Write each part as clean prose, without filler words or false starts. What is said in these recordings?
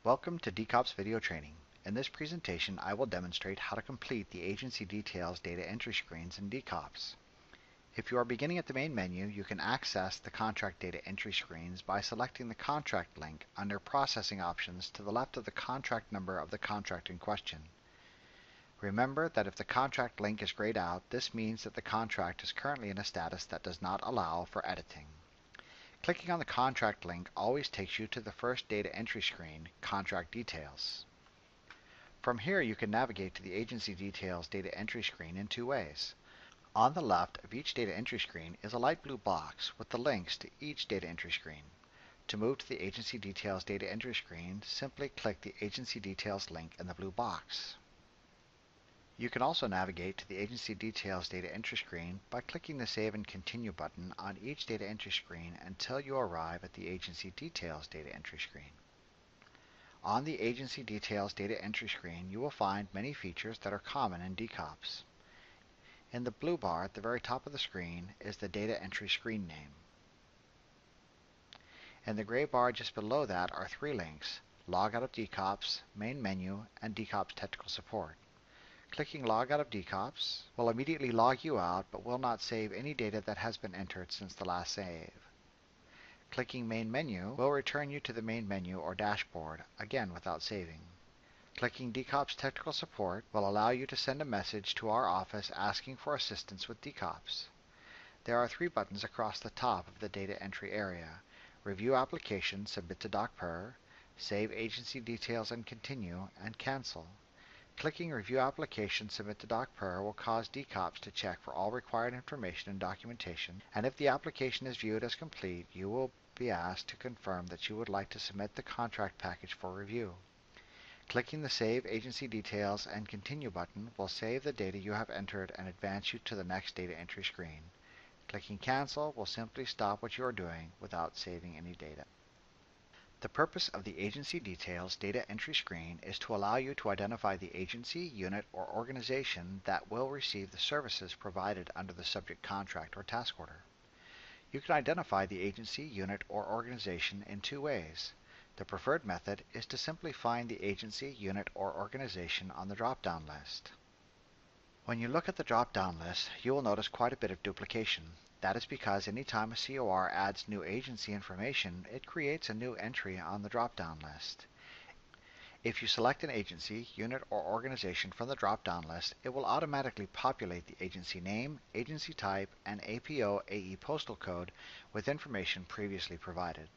Welcome to DCOPS video training. In this presentation, I will demonstrate how to complete the agency details data entry screens in DCOPS. If you are beginning at the main menu, you can access the contract data entry screens by selecting the contract link under Processing Options to the left of the contract number of the contract in question. Remember that if the contract link is grayed out, this means that the contract is currently in a status that does not allow for editing. Clicking on the contract link always takes you to the first data entry screen, Contract Details. From here you can navigate to the Agency Details data entry screen in two ways. On the left of each data entry screen is a light blue box with the links to each data entry screen. To move to the Agency Details data entry screen, simply click the Agency Details link in the blue box. You can also navigate to the Agency Details data entry screen by clicking the Save and Continue button on each data entry screen until you arrive at the Agency Details data entry screen. On the Agency Details data entry screen, you will find many features that are common in DCOPS. In the blue bar at the very top of the screen is the data entry screen name. In the gray bar just below that are three links: Log Out of DCOPS, Main Menu, and DCOPS Technical Support. Clicking Log Out of DCOPS will immediately log you out, but will not save any data that has been entered since the last save. Clicking Main Menu will return you to the main menu or dashboard, again without saving. Clicking DCOPS Technical Support will allow you to send a message to our office asking for assistance with DCOPS. There are three buttons across the top of the data entry area: Review Application, Submit to DOCPER, Save Agency Details and Continue, and Cancel. Clicking Review Application, Submit to DOCPER will cause DCOPS to check for all required information and documentation, and if the application is viewed as complete, you will be asked to confirm that you would like to submit the contract package for review. Clicking the Save Agency Details and Continue button will save the data you have entered and advance you to the next data entry screen. Clicking Cancel will simply stop what you are doing without saving any data. The purpose of the Agency Details data entry screen is to allow you to identify the agency, unit, or organization that will receive the services provided under the subject contract or task order. You can identify the agency, unit, or organization in two ways. The preferred method is to simply find the agency, unit, or organization on the drop-down list. When you look at the drop-down list, you will notice quite a bit of duplication. That is because anytime a COR adds new agency information, it creates a new entry on the drop-down list. If you select an agency, unit, or organization from the drop-down list, it will automatically populate the agency name, agency type, and APO/AE postal code with information previously provided.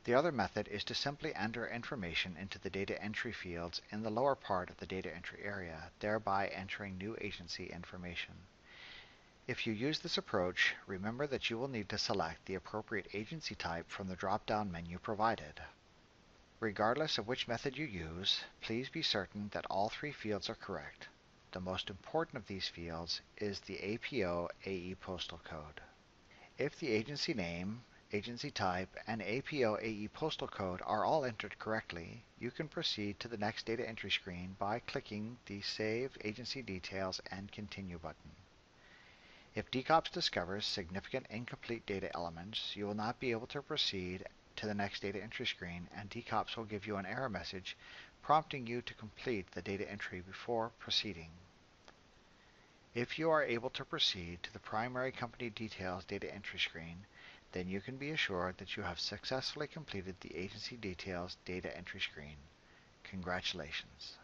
The other method is to simply enter information into the data entry fields in the lower part of the data entry area, thereby entering new agency information. If you use this approach, remember that you will need to select the appropriate agency type from the drop-down menu provided. Regardless of which method you use, please be certain that all three fields are correct. The most important of these fields is the APO/AE postal code. If the agency name, agency type, and APO/AE postal code are all entered correctly, you can proceed to the next data entry screen by clicking the Save Agency Details and Continue button. If DCOPS discovers significant incomplete data elements, you will not be able to proceed to the next data entry screen, and DCOPS will give you an error message prompting you to complete the data entry before proceeding. If you are able to proceed to the Primary Company Details data entry screen, then you can be assured that you have successfully completed the Agency Details data entry screen. Congratulations.